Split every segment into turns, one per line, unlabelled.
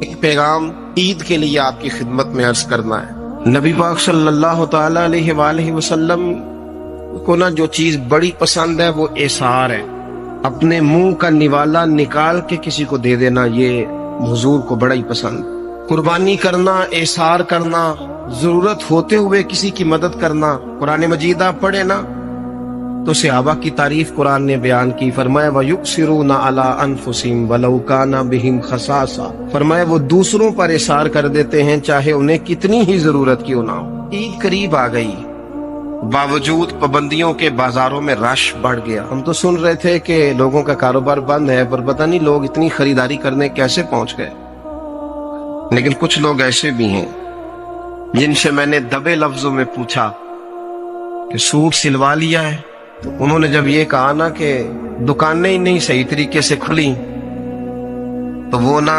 ایک پیغام عید کے لیے آپ کی خدمت میں عرض کرنا ہے۔ نبی پاک صلی اللہ تعالی علیہ وآلہ وسلم کو نا جو چیز بڑی پسند ہے وہ ایثار ہے۔ اپنے منہ کا نوالا نکال کے کسی کو دے دینا، یہ حضور کو بڑا ہی پسند۔ قربانی کرنا، ایثار کرنا، ضرورت ہوتے ہوئے کسی کی مدد کرنا۔ قرآن مجید آپ پڑھے نا تو صحابہ کی تعریف قرآن نے بیان کی، فرمایا وَيُؤْثِرُونَ عَلَىٰ أَنفُسِهِمْ وَلَوْ كَانَ بِهِمْ خَصَاصَةٌ، فرمایا وہ دوسروں پر ایثار کر دیتے ہیں چاہے انہیں کتنی ہی ضرورت کیوں نہ ہو۔ عید قریب آ گئی، باوجود پابندیوں کے بازاروں میں رش بڑھ گیا۔ ہم تو سن رہے تھے کہ لوگوں کا کاروبار بند ہے، پر پتہ نہیں لوگ اتنی خریداری کرنے کیسے پہنچ گئے۔ لیکن کچھ لوگ ایسے بھی ہیں جن سے میں نے دبے لفظوں میں پوچھا کہ سوٹ سلوا لیا ہے، تو انہوں نے جب یہ کہا نا کہ دکانیں ہی نہیں صحیح طریقے سے کھلی، تو وہ نا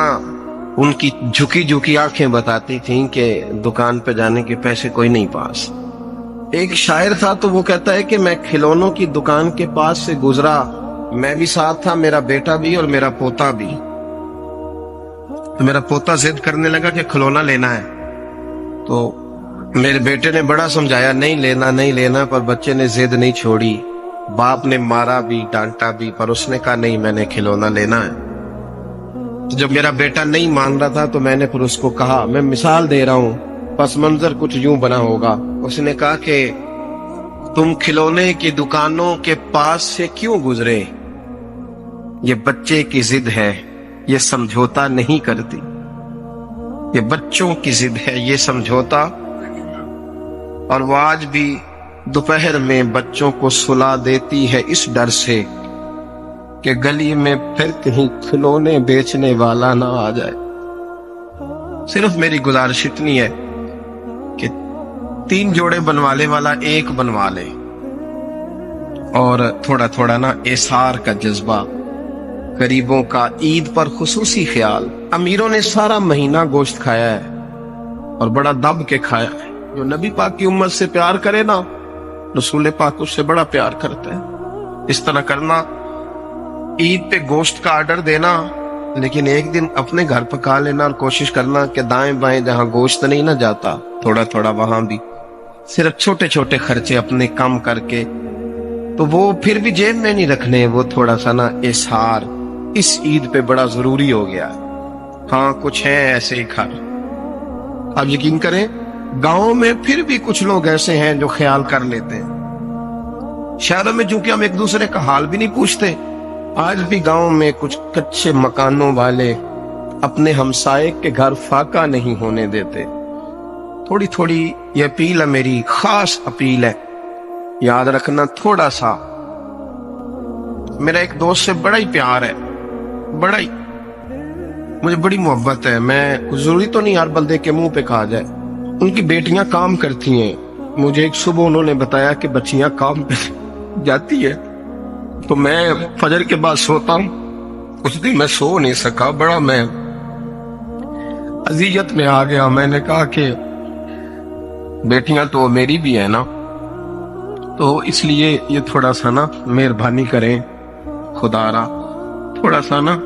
ان کی جھکی جھکی آنکھیں بتاتی تھیں کہ دکان پہ جانے کے پیسے کوئی نہیں پاس۔ ایک شاعر تھا تو وہ کہتا ہے کہ میں کھلونوں کی دکان کے پاس سے گزرا، میں بھی ساتھ تھا، میرا بیٹا بھی اور میرا پوتا بھی۔ تو میرا پوتا ضد کرنے لگا کہ کھلونا لینا ہے، تو میرے بیٹے نے بڑا سمجھایا نہیں لینا نہیں لینا، پر بچے نے ضد نہیں چھوڑی۔ باپ نے مارا بھی ڈانٹا بھی، پر اس نے کہا نہیں میں نے کھلونا لینا ہے۔ جب میرا بیٹا نہیں مان رہا تھا تو میں نے پھر اس کو کہا، میں مثال دے رہا ہوں، پس منظر کچھ یوں بنا ہوگا۔ اس نے کہا کہ تم کھلونے کی دکانوں کے پاس سے کیوں گزرے؟ یہ بچے کی ضد ہے، یہ سمجھوتا نہیں کرتی۔ یہ بچوں کی ضد ہے، یہ سمجھوتا۔ اور وہ آج بھی دوپہر میں بچوں کو سلا دیتی ہے اس ڈر سے کہ گلی میں پھر کہیں کھلونے بیچنے والا نہ آ جائے۔ صرف میری گزارش اتنی ہے کہ 3 جوڑے بنوانے والا 1 بنوا لے، اور تھوڑا تھوڑا نا ایثار کا جذبہ، غریبوں کا عید پر خصوصی خیال۔ امیروں نے سارا مہینہ گوشت کھایا ہے اور بڑا دب کے کھایا ہے۔ جو نبی پاک کی امت سے پیار کرے نا، رسول پاک اس سے بڑا پیار کرتا ہے۔ اس طرح کرنا، عید پہ گوشت کا آرڈر دینا، لیکن ایک دن اپنے گھر پکا لینا اور کوشش کرنا کہ دائیں بائیں جہاں گوشت نہیں نہ جاتا، تھوڑا تھوڑا وہاں بھی صرف چھوٹے چھوٹے خرچے اپنے کم کر کے، تو وہ پھر بھی جیب میں نہیں رکھنے، وہ تھوڑا سا نا ایثار اس عید پہ بڑا ضروری ہو گیا۔ ہاں کچھ ہیں ایسے ہی گھر، آپ یقین کریں گاؤں میں پھر بھی کچھ لوگ ایسے ہیں جو خیال کر لیتے ہیں۔ شہروں میں چونکہ ہم ایک دوسرے کا حال بھی نہیں پوچھتے، آج بھی گاؤں میں کچھ کچے مکانوں والے اپنے ہمسائے کے گھر فاقہ نہیں ہونے دیتے۔ تھوڑی تھوڑی یہ اپیل ہے، میری خاص اپیل ہے، یاد رکھنا تھوڑا سا۔ میرا ایک دوست سے بڑا ہی پیار ہے، بڑا ہی، مجھے بڑی محبت ہے۔ میں ضروری تو نہیں ہر بندے کے منہ پہ کہا جائے، ان کی بیٹیاں کام کرتی ہیں۔ مجھے ایک صبح انہوں نے بتایا کہ بچیاں کام پہ جاتی ہے، تو میں فجر کے بعد سوتا ہوں۔ اس دن میں سو نہیں سکا، بڑا میں اذیت میں آ گیا۔ میں نے کہا کہ بیٹیاں تو میری بھی ہے نا، تو اس لیے یہ تھوڑا سا نا مہربانی کریں، خدا را تھوڑا سا نا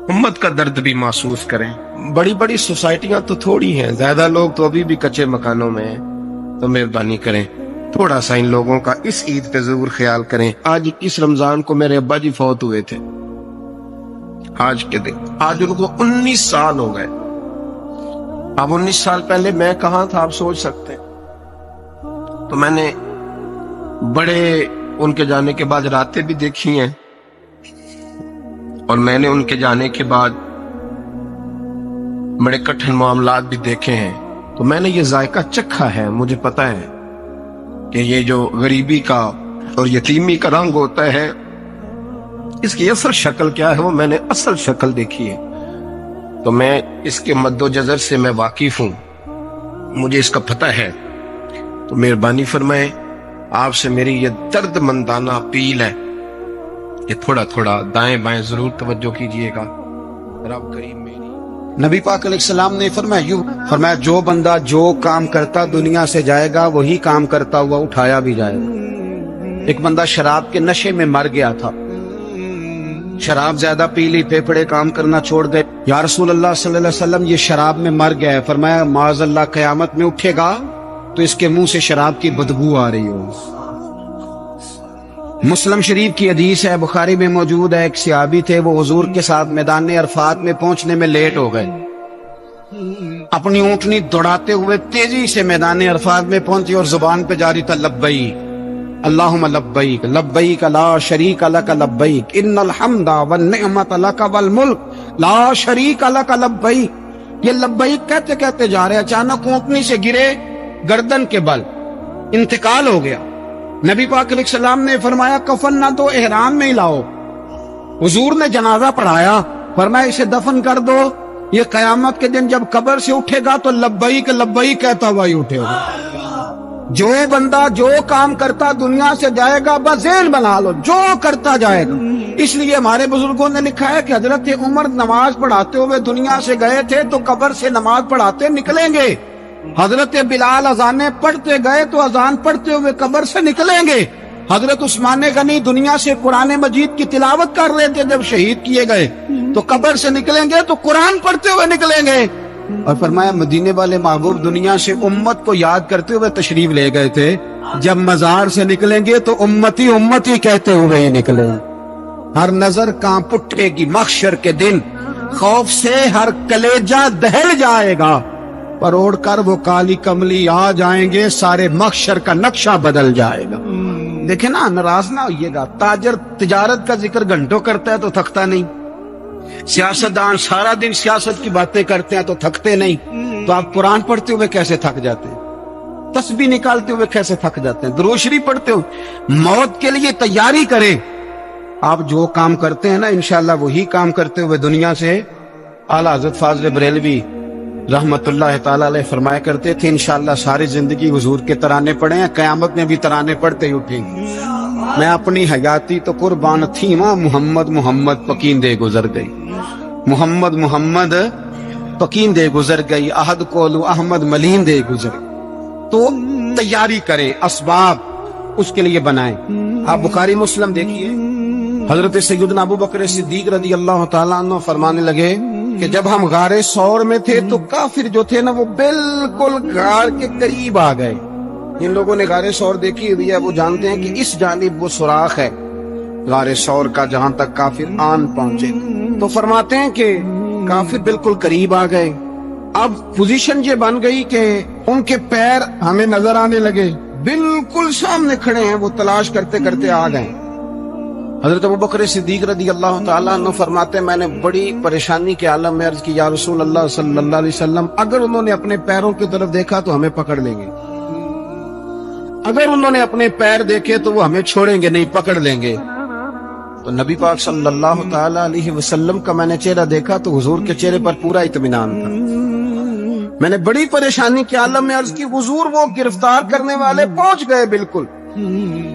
امت کا درد بھی محسوس کریں۔ بڑی بڑی سوسائٹیاں تو تھوڑی ہیں، زیادہ لوگ تو ابھی بھی کچے مکانوں میں ہیں، تو مہربانی کریں تھوڑا سا ان لوگوں کا اس عید پہ ضرور خیال کریں۔ آج اس رمضان کو میرے ابا جی فوت ہوئے تھے، آج کے دن، آج ان کو 19 سال ہو گئے۔ اب 19 سال پہلے میں کہاں تھا آپ سوچ سکتے ہیں۔ تو میں نے بڑے ان کے جانے کے بعد راتیں بھی دیکھی ہیں، اور میں نے ان کے جانے کے بعد بڑے کٹھن معاملات بھی دیکھے ہیں۔ تو میں نے یہ ذائقہ چکھا ہے، مجھے پتہ ہے کہ یہ جو غریبی کا اور یتیمی کا رنگ ہوتا ہے، اس کی اصل شکل کیا ہے وہ میں نے اصل شکل دیکھی ہے۔ تو میں اس کے مد و جزر سے میں واقف ہوں، مجھے اس کا پتہ ہے۔ تو مہربانی فرمائیں، آپ سے میری یہ درد مندانہ اپیل ہے کہ تھوڑا تھوڑا دائیں بائیں ضرور توجہ کیجئے گا۔ رب کریم میری
نبی پاک علیہ السلام نے فرمایا جو بندہ جو کام کرتا دنیا سے جائے گا وہی کام کرتا ہوا اٹھایا بھی جائے گا۔ ایک بندہ شراب کے نشے میں مر گیا تھا، شراب زیادہ پی لی، پھیپھڑے کام کرنا چھوڑ گئے، یا رسول اللہ صلی اللہ علیہ وسلم یہ شراب میں مر گیا ہے. فرمایا معاذ اللہ قیامت میں اٹھے گا تو اس کے منہ سے شراب کی بدبو آ رہی ہو. مسلم شریف کی حدیث ہے، بخاری میں موجود ہے. ایک صحابی تھے، وہ حضور کے ساتھ میدان عرفات میں پہنچنے میں لیٹ ہو گئے. اپنی اونٹنی دوڑاتے ہوئے تیزی سے میدان عرفات میں پہنچے اور زبان پہ جاری تھا لبیک اللہم لبیک لبیک لا شریک لک لبیک ان الحمد والنعمت لک والملک لا شریک لک لبیک. یہ لبیک کہتے کہتے جا رہے، اچانک اونٹنی سے گرے، گردن کے بل انتقال ہو گیا. نبی پاک علیہ السلام نے فرمایا کفن نہ دو، احرام میں ہی لاؤ. حضور نے جنازہ پڑھایا، فرمایا اسے دفن کر دو، یہ قیامت کے دن جب قبر سے اٹھے گا تو لبیک لبیک کہتا ہوا ہی اٹھے گا. جو بندہ جو کام کرتا دنیا سے جائے گا، بس ذہن بنا لو جو کرتا جائے گا. اس لیے ہمارے بزرگوں نے لکھا ہے کہ حضرت عمر نماز پڑھاتے ہوئے دنیا سے گئے تھے تو قبر سے نماز پڑھاتے نکلیں گے. حضرت بلال اذانیں پڑھتے گئے تو اذان پڑھتے ہوئے قبر سے نکلیں گے. حضرت عثمان غنی دنیا سے قرآن مجید کی تلاوت کر رہے تھے، جب شہید کیے گئے تو قبر سے نکلیں گے تو قرآن پڑھتے ہوئے نکلیں گے. اور فرمایا مدینے والے محبوب دنیا سے امت کو یاد کرتے ہوئے تشریف لے گئے تھے، جب مزار سے نکلیں گے تو امتی امتی کہتے ہوئے ہی نکلیں. ہر نظر کانپ اٹھے گی محشر کے دن، خوف سے ہر کلیجہ دہل جائے گا، پر اوڑھ کر وہ کالی کملی آ جائیں گے، سارے محشر کا نقشہ بدل جائے گا. دیکھیں نا، ناراض نہ ہوئیے گا. تاجر تجارت کا ذکر گھنٹوں کرتا ہے تو تھکتا نہیں، سیاستدان سارا دن سیاست کی باتیں کرتے ہیں تو تھکتے نہیں. تو آپ قرآن پڑھتے ہوئے کیسے تھک جاتے ہیں؟ تسبیح نکالتے ہوئے کیسے تھک جاتے ہیں؟ درود شریف پڑھتے ہوئے. موت کے لیے تیاری کریں. آپ جو کام کرتے ہیں نا انشاءاللہ وہی کام کرتے ہوئے دنیا سے. اعلیٰ حضرت فاضل بریلوی رحمت اللہ تعالیٰ علیہ فرمایا کرتے تھے انشاءاللہ ساری زندگی حضور کے ترانے پڑھے ہیں، قیامت میں بھی ترانے پڑھتے ہی اٹھیں گے. میں اپنی حیاتی تو قربان تھی ماں، محمد محمد پکیندے گزر گئی، محمد محمد پکیندے گزر گئی، احد کولو احمد ملیندے گزر گئی. تو تیاری کریں، اسباب اس کے لیے بنائیں. آپ بخاری مسلم دیکھیے، حضرت سیدنا ابو بکر صدیق رضی اللہ تعالیٰ عنہ فرمانے لگے کہ جب ہم غار ثور میں تھے تو کافر جو تھے نا وہ بالکل غار کے قریب آ گئے. جن لوگوں نے غار ثور دیکھی ہوئی ہے وہ جانتے ہیں کہ اس جانب وہ سوراخ ہے غار ثور کا جہاں تک کافر آن پہنچے. تو فرماتے ہیں کہ کافر بالکل قریب آ گئے. اب پوزیشن یہ بن گئی کہ ان کے پیر ہمیں نظر آنے لگے، بالکل سامنے کھڑے ہیں، وہ تلاش کرتے کرتے آ گئے. حضرت ابوبکر صدیق رضی اللہ تعالیٰ عنہ فرماتے ہیں میں نے بڑی پریشانی کے عالم میں عرض کی یا رسول اللہ صلی اللہ علیہ وسلم، اگر انہوں نے اپنے پیروں کی طرف دیکھا تو ہمیں پکڑ لیں گے، اگر انہوں نے اپنے پیر دیکھے تو وہ ہمیں چھوڑیں گے نہیں، پکڑ لیں گے. تو نبی پاک صلی اللہ تعالیٰ علیہ وسلم کا میں نے چہرہ دیکھا تو حضور کے چہرے پر پورا اطمینان تھا. میں نے بڑی پریشانی کے عالم میں عرض کی حضور وہ گرفتار کرنے والے پہنچ گئے، بالکل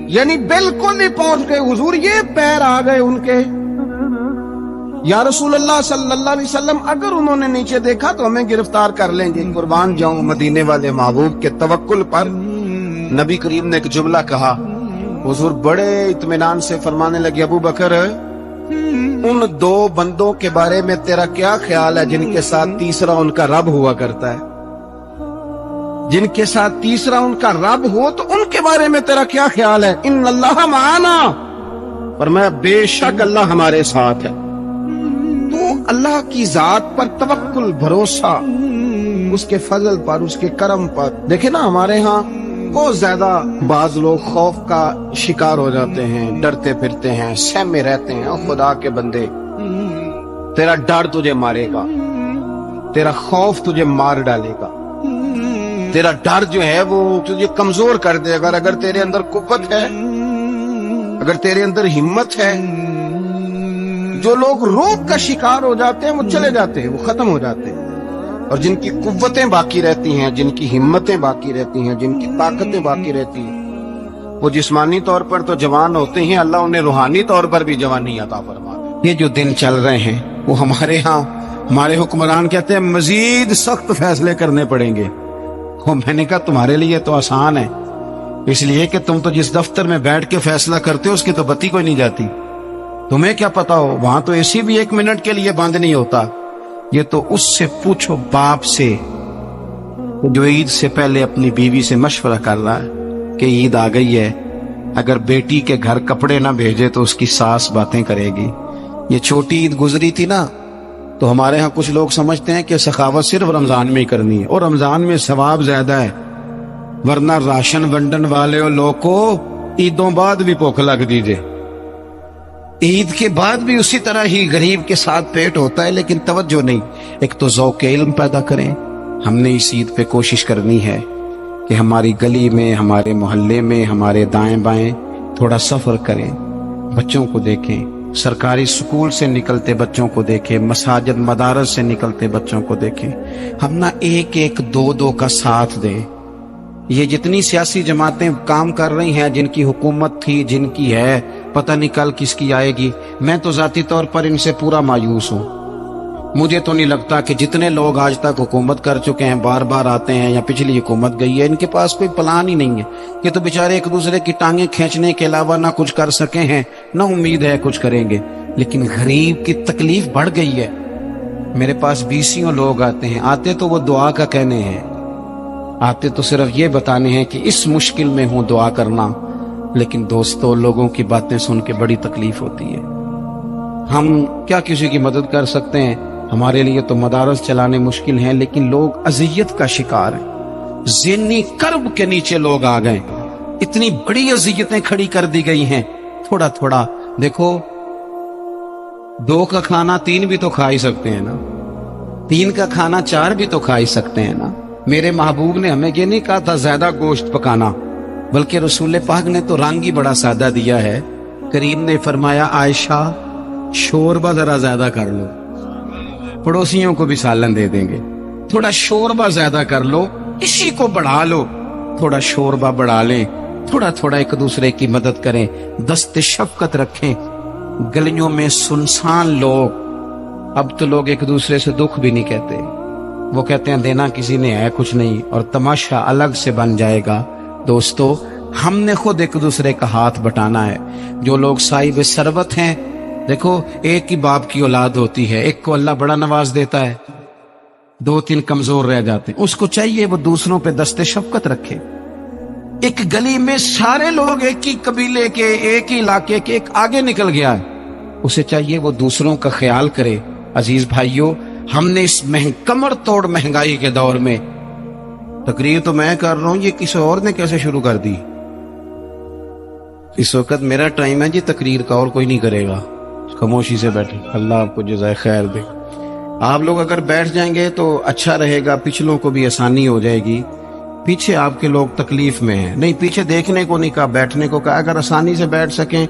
یعنی بالکل نہیں پہنچ گئے حضور، یہ پیر آ گئے ان کے. یا رسول اللہ صلی اللہ علیہ وسلم اگر انہوں نے نیچے دیکھا تو ہمیں گرفتار کر لیں گے. قربان جاؤں مدینے والے محبوب کے توکل پر. نبی کریم نے ایک جملہ کہا، حضور بڑے اطمینان سے فرمانے لگے ابو بکر ان دو بندوں کے بارے میں تیرا کیا خیال ہے جن کے ساتھ تیسرا ان کا رب ہوا کرتا ہے؟ جن کے ساتھ تیسرا ان کا رب ہو تو ان کے بارے میں تیرا کیا خیال ہے؟ ان اللہ معانا، فرمایا بے شک اللہ ہمارے ساتھ ہے. تو اللہ کی ذات پر توکل، بھروسہ اس کے فضل پر، اس کے کرم پر. دیکھیں نا ہمارے ہاں بہت زیادہ بعض لوگ خوف کا شکار ہو جاتے ہیں، ڈرتے پھرتے ہیں، سہمے رہتے ہیں. خدا کے بندے تیرا ڈر تجھے مارے گا، تیرا خوف تجھے مار ڈالے گا، تیرا ڈر جو ہے وہ تجھے کمزور کر دے گا. اگر تیرے اندر قوت ہے، اگر تیرے اندر ہمت ہے. جو لوگ روب کا شکار ہو جاتے ہیں وہ چلے جاتے ہیں، وہ ختم ہو جاتے ہیں. اور جن کی قوتیں باقی رہتی ہیں، جن کی ہمتیں باقی رہتی ہیں، جن کی طاقتیں باقی رہتی ہیں، وہ جسمانی طور پر تو جوان ہوتے ہیں، اللہ انہیں روحانی طور پر بھی جوانی عطا فرماتا ہے. یہ جو دن چل رہے ہیں وہ ہمارے ہاں ہمارے حکمران کہتے ہیں مزید سخت فیصلے کرنے پڑیں گے. میں نے کہا تمہارے لیے تو آسان ہے، اس لیے کہ تم تو جس دفتر میں بیٹھ کے فیصلہ کرتے ہو اس کی تو بتی کوئی نہیں جاتی. تمہیں کیا پتا ہو وہاں تو اے سی بھی 1 منٹ کے لیے بند نہیں ہوتا. یہ تو اس سے پوچھو باپ سے جو عید سے پہلے اپنی بیوی سے مشورہ کر رہا ہے کہ عید آ گئی ہے، اگر بیٹی کے گھر کپڑے نہ بھیجے تو اس کی ساس باتیں کرے گی۔ یہ چھوٹی عید گزری تھی نا، تو ہمارے ہاں کچھ لوگ سمجھتے ہیں کہ سخاوت صرف رمضان میں ہی کرنی ہے، اور رمضان میں ثواب زیادہ ہے، ورنہ راشن ونڈن والے اور لوگ کو عیدوں بعد بھی بھوک لگ دیجئے، عید کے بعد بھی اسی طرح ہی غریب کے ساتھ پیٹ ہوتا ہے، لیکن توجہ نہیں۔ ایک تو ذوق علم پیدا کریں، ہم نے اس عید پہ کوشش کرنی ہے کہ ہماری گلی میں، ہمارے محلے میں، ہمارے دائیں بائیں تھوڑا سفر کریں، بچوں کو دیکھیں، سرکاری سکول سے نکلتے بچوں کو دیکھیں، مساجد مدارس سے نکلتے بچوں کو دیکھیں، ہم نہ ایک ایک دو دو کا ساتھ دیں۔ یہ جتنی سیاسی جماعتیں کام کر رہی ہیں، جن کی حکومت تھی، جن کی ہے، پتہ نہیں کل کس کی آئے گی، میں تو ذاتی طور پر ان سے پورا مایوس ہوں۔ مجھے تو نہیں لگتا کہ جتنے لوگ آج تک حکومت کر چکے ہیں، بار بار آتے ہیں یا پچھلی حکومت گئی ہے، ان کے پاس کوئی پلان ہی نہیں ہے۔ یہ تو بیچارے ایک دوسرے کی ٹانگیں کھینچنے کے علاوہ نہ کچھ کر سکے ہیں، نہ امید ہے کچھ کریں گے۔ لیکن غریب کی تکلیف بڑھ گئی ہے۔ میرے پاس 20 لوگ آتے ہیں، آتے تو وہ دعا کا کہنے ہیں، آتے تو صرف یہ بتانے ہیں کہ اس مشکل میں ہوں دعا کرنا، لیکن دوستو لوگوں کی باتیں سن کے بڑی تکلیف ہوتی ہے۔ ہم کیا کسی کی مدد کر سکتے ہیں؟ ہمارے لیے تو مدارس چلانے مشکل ہیں، لیکن لوگ اذیت کا شکار ہیں، ذہنی کرب کے نیچے لوگ آ گئے، اتنی بڑی اذیتیں کھڑی کر دی گئی ہیں۔ تھوڑا تھوڑا دیکھو، 2 کا کھانا 3 بھی تو کھا ہی سکتے ہیں نا، 3 کا کھانا 4 بھی تو کھا ہی سکتے ہیں نا۔ میرے محبوب نے ہمیں یہ نہیں کہا تھا زیادہ گوشت پکانا، بلکہ رسول پاک نے تو رنگ ہی بڑا سادہ دیا ہے۔ کریم نے فرمایا، عائشہ شوربہ ذرا زیادہ کر لو، پڑوسیوں کو بھی سالن دے دیں گے، تھوڑا شوربہ زیادہ کر لو، اسی کو بڑھا لو، تھوڑا شوربہ بڑھا لیں، تھوڑا تھوڑا ایک دوسرے کی مدد کریں، دست شفقت رکھیں۔ گلیوں میں سنسان لوگ، اب تو لوگ ایک دوسرے سے دکھ بھی نہیں کہتے، وہ کہتے ہیں دینا کسی نے ہے کچھ نہیں، اور تماشا الگ سے بن جائے گا۔ دوستو ہم نے خود ایک دوسرے کا ہاتھ بٹانا ہے۔ جو لوگ صاحب ثروت ہیں، دیکھو ایک ہی باپ کی اولاد ہوتی ہے، ایک کو اللہ بڑا نواز دیتا ہے، 2-3 کمزور رہ جاتے ہیں، اس کو چاہیے وہ دوسروں پہ دست شفقت رکھے۔ ایک گلی میں سارے لوگ ایک ہی قبیلے کے، ایک ہی علاقے کے، ایک آگے نکل گیا ہے، اسے چاہیے وہ دوسروں کا خیال کرے۔ عزیز بھائیوں، ہم نے اس کمر توڑ مہنگائی کے دور میں، تقریر تو میں کر رہا ہوں، یہ کسی اور نے کیسے شروع کر دی؟ اس وقت میرا ٹائم ہے جی تقریر کا، اور کوئی نہیں کرے گا، خاموشی سے بیٹھے، اللہ آپ کو جزائے خیر دے۔ آپ لوگ اگر بیٹھ جائیں گے تو اچھا رہے گا، پچھلوں کو بھی آسانی ہو جائے گی۔ پیچھے آپ کے لوگ تکلیف میں ہیں، نہیں پیچھے دیکھنے کو نہیں کہا، بیٹھنے کو کہا، اگر آسانی سے بیٹھ سکیں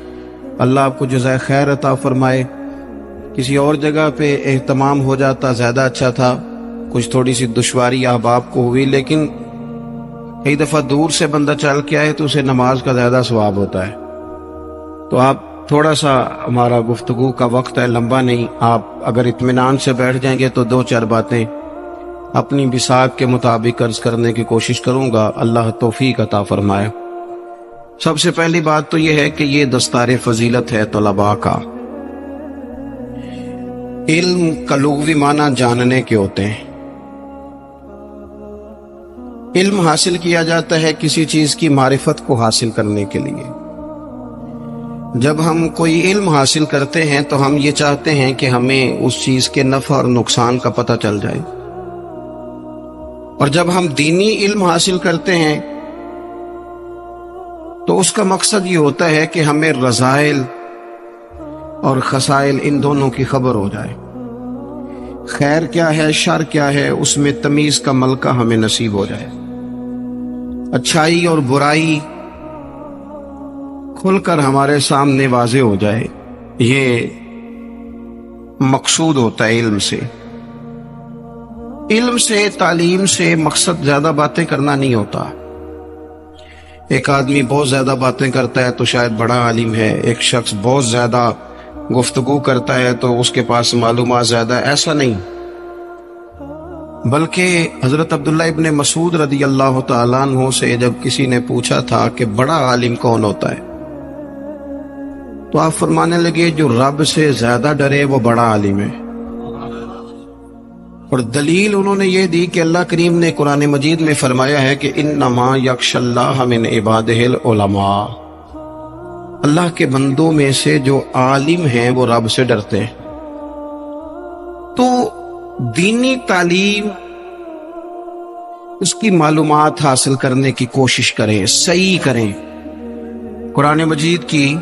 اللہ آپ کو جزائے خیر عطا فرمائے۔ کسی اور جگہ پہ اہتمام ہو جاتا زیادہ اچھا تھا، کچھ تھوڑی سی دشواری احباب کو ہوئی، لیکن کئی دفعہ دور سے بندہ چل کے آئے تو اسے نماز کا زیادہ ثواب ہوتا ہے۔ تو آپ تھوڑا سا، ہمارا گفتگو کا وقت ہے، لمبا نہیں، آپ اگر اطمینان سے بیٹھ جائیں گے تو 2-4 باتیں اپنی بساط کے مطابق عرض کرنے کی کوشش کروں گا، اللہ توفیق عطا فرمائے۔ سب سے پہلی بات تو یہ ہے کہ یہ دستار فضیلت ہے طلباء کا۔ علم کا لغوی معنی جاننے کے ہوتے ہیں۔ علم حاصل کیا جاتا ہے کسی چیز کی معرفت کو حاصل کرنے کے لیے۔ جب ہم کوئی علم حاصل کرتے ہیں تو ہم یہ چاہتے ہیں کہ ہمیں اس چیز کے نفع اور نقصان کا پتہ چل جائے، اور جب ہم دینی علم حاصل کرتے ہیں تو اس کا مقصد یہ ہوتا ہے کہ ہمیں رذائل اور خسائل ان دونوں کی خبر ہو جائے، خیر کیا ہے شر کیا ہے اس میں تمیز کا ملکہ ہمیں نصیب ہو جائے، اچھائی اور برائی کھل کر ہمارے سامنے واضح ہو جائے۔ یہ مقصود ہوتا ہے علم سے۔ علم سے، تعلیم سے مقصد زیادہ باتیں کرنا نہیں ہوتا۔ ایک آدمی بہت زیادہ باتیں کرتا ہے تو شاید بڑا عالم ہے، ایک شخص بہت زیادہ گفتگو کرتا ہے تو اس کے پاس معلومات زیادہ ہے، ایسا نہیں، بلکہ حضرت عبداللہ ابن مسعود رضی اللہ تعالیٰ عنہ سے جب کسی نے پوچھا تھا کہ بڑا عالم کون ہوتا ہے، تو آپ فرمانے لگے جو رب سے زیادہ ڈرے وہ بڑا عالم ہے۔ اور دلیل انہوں نے یہ دی کہ اللہ کریم نے قرآن مجید میں فرمایا ہے کہ انما یخشی اللہ من عبادہ العلماء، اللہ کے بندوں میں سے جو عالم ہیں وہ رب سے ڈرتے ہیں۔ تو دینی تعلیم، اس کی معلومات حاصل کرنے کی کوشش کریں، صحیح کریں۔ قرآن مجید کی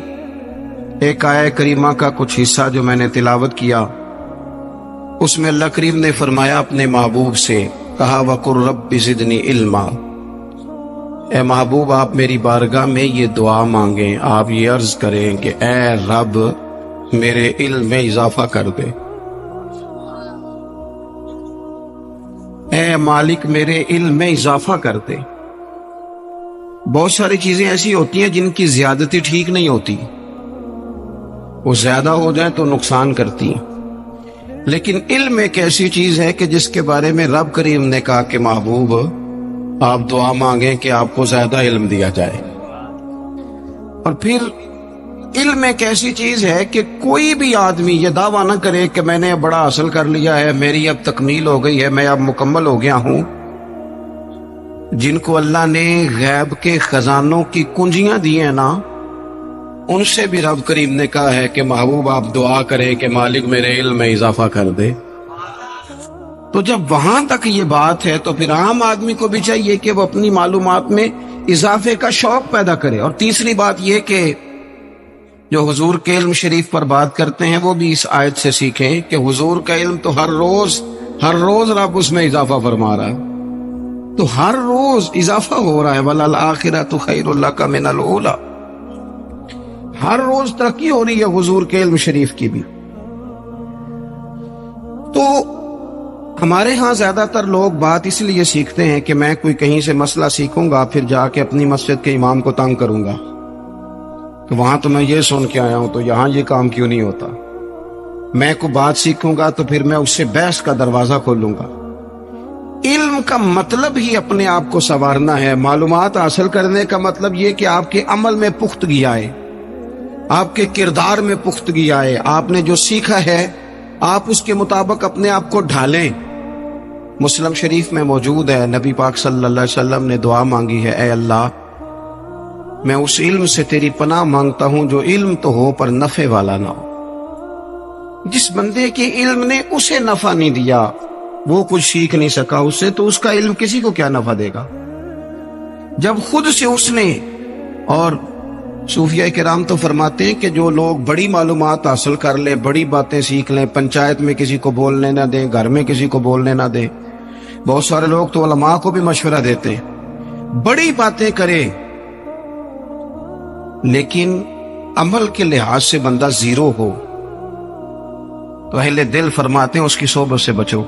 ایک آیہ کریمہ کا کچھ حصہ جو میں نے تلاوت کیا، اس میں اللہ کریم نے فرمایا اپنے محبوب سے، کہا وَقُلْ رَبِّ زِدْنِی عِلْمًا، اے محبوب آپ میری بارگاہ میں یہ دعا مانگیں، آپ یہ عرض کریں کہ اے رب میرے علم میں اضافہ کر دے، اے مالک میرے علم میں اضافہ کر دے۔ بہت ساری چیزیں ایسی ہوتی ہیں جن کی زیادتی ٹھیک نہیں ہوتی، وہ زیادہ ہو جائیں تو نقصان کرتی ہیں، لیکن علم ایک ایسی چیز ہے کہ جس کے بارے میں رب کریم نے کہا کہ محبوب آپ دعا مانگیں کہ آپ کو زیادہ علم دیا جائے۔ اور پھر علم ایک ایسی چیز ہے کہ کوئی بھی آدمی یہ دعویٰ نہ کرے کہ میں نے بڑا حاصل کر لیا ہے، میری اب تکمیل ہو گئی ہے، میں اب مکمل ہو گیا ہوں۔ جن کو اللہ نے غیب کے خزانوں کی کنجیاں دی ہیں نا، ان سے بھی رب کریم نے کہا ہے کہ محبوب آپ دعا کریں کہ مالک میرے علم میں اضافہ کر دے۔ تو جب وہاں تک یہ بات ہے تو پھر عام آدمی کو بھی چاہیے کہ وہ اپنی معلومات میں اضافے کا شوق پیدا کرے۔ اور تیسری بات یہ کہ جو حضور کے علم شریف پر بات کرتے ہیں وہ بھی اس آیت سے سیکھیں کہ حضور کا علم تو ہر روز رب اس میں اضافہ فرما رہا ہے، تو ہر روز اضافہ ہو رہا ہے۔ وَلَلْآخِرَةُ خَيْرٌ لَكَ مِنَ الْأُولَىٰ، ہر روز ترقی ہو رہی ہے حضور کے علم شریف کی بھی۔ تو ہمارے ہاں زیادہ تر لوگ بات اس لیے سیکھتے ہیں کہ میں کوئی کہیں سے مسئلہ سیکھوں گا پھر جا کے اپنی مسجد کے امام کو تنگ کروں گا کہ وہاں تو میں یہ سن کے آیا ہوں تو یہاں یہ کام کیوں نہیں ہوتا۔ میں کوئی بات سیکھوں گا تو پھر میں اس سے بحث کا دروازہ کھولوں گا۔ علم کا مطلب ہی اپنے آپ کو سنوارنا ہے، معلومات حاصل کرنے کا مطلب یہ کہ آپ کے عمل میں پختگی آئے، آپ کے کردار میں پختگی آئے، آپ نے جو سیکھا ہے آپ اس کے مطابق اپنے آپ کو ڈھالیں۔ مسلم شریف میں موجود ہے، نبی پاک صلی اللہ علیہ وسلم نے دعا مانگی ہے، اے اللہ میں اس علم سے تیری پناہ مانگتا ہوں جو علم تو ہو پر نفع والا نہ ہو۔ جس بندے کے علم نے اسے نفع نہیں دیا، وہ کچھ سیکھ نہیں سکا اس سے، تو اس کا علم کسی کو کیا نفع دے گا؟ جب خود سے اس نے، اور صوفیاء کرام تو فرماتے ہیں کہ جو لوگ بڑی معلومات حاصل کر لیں، بڑی باتیں سیکھ لیں، پنچایت میں کسی کو بولنے نہ دیں، گھر میں کسی کو بولنے نہ دیں، بہت سارے لوگ تو علماء کو بھی مشورہ دیتے ہیں، بڑی باتیں کرے لیکن عمل کے لحاظ سے بندہ زیرو ہو تو اہل دل فرماتے ہیں اس کی صحبت سے بچو۔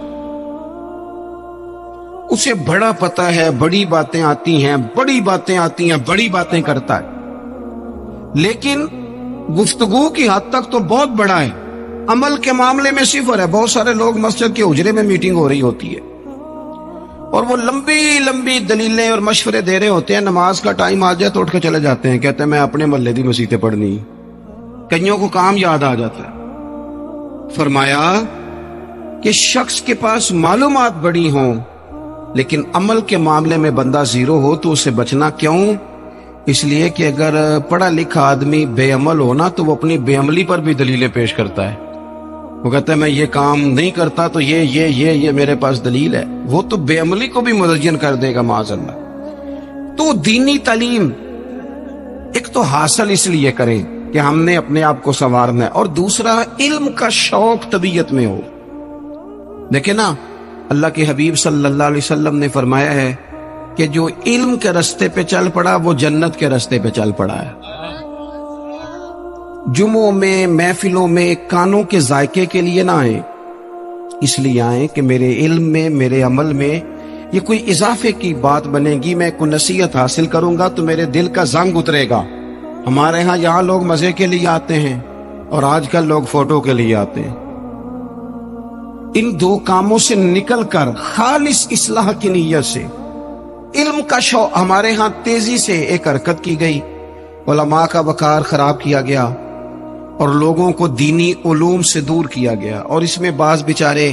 اسے بڑا پتہ ہے، بڑی باتیں آتی ہیں، بڑی باتیں کرتا ہے، لیکن گفتگو کی حد تک تو بہت بڑا ہے، عمل کے معاملے میں صفر ہے۔ بہت سارے لوگ مسجد کے حجرے میں میٹنگ ہو رہی ہوتی ہے اور وہ لمبی لمبی دلیلیں اور مشورے دے رہے ہوتے ہیں، نماز کا ٹائم آ جائے تو اٹھ کے چلے جاتے ہیں، کہتے ہیں میں اپنے محلے دی مسیتیں پڑھنی۔ کئیوں کو کام یاد آ جاتا ہے۔ فرمایا کہ شخص کے پاس معلومات بڑی ہوں لیکن عمل کے معاملے میں بندہ زیرو ہو تو اسے بچنا کیوں؟ اس لیے کہ اگر پڑھا لکھا آدمی بے عمل ہونا تو وہ اپنی بے عملی پر بھی دلیلیں پیش کرتا ہے، وہ کہتا ہے میں یہ کام نہیں کرتا تو یہ میرے پاس دلیل ہے، وہ تو بے عملی کو بھی مزین کر دے گا معاذ اللہ۔ تو دینی تعلیم ایک تو حاصل اس لیے کریں کہ ہم نے اپنے آپ کو سنوارنا ہے، اور دوسرا علم کا شوق طبیعت میں ہو۔ دیکھیں نا، اللہ کے حبیب صلی اللہ علیہ وسلم نے فرمایا ہے کہ جو علم کے رستے پہ چل پڑا وہ جنت کے رستے پہ چل پڑا ہے۔ جمعوں میں، محفلوں میں کانوں کے ذائقے کے لیے نہ آئیں، اس لیے آئیں کہ میرے علم میں، میرے عمل میں یہ کوئی اضافے کی بات بنے گی، میں کوئی نصیحت حاصل کروں گا تو میرے دل کا زنگ اترے گا۔ ہمارے ہاں یہاں لوگ مزے کے لیے آتے ہیں اور آج کل لوگ فوٹو کے لیے آتے ہیں۔ ان دو کاموں سے نکل کر خالص اصلاح کی نیت سے علم کا شوق، ہمارے ہاں تیزی سے ایک حرکت کی گئی، علماء کا وقار خراب کیا گیا اور لوگوں کو دینی علوم سے دور کیا گیا، اور اس میں بعض بیچارے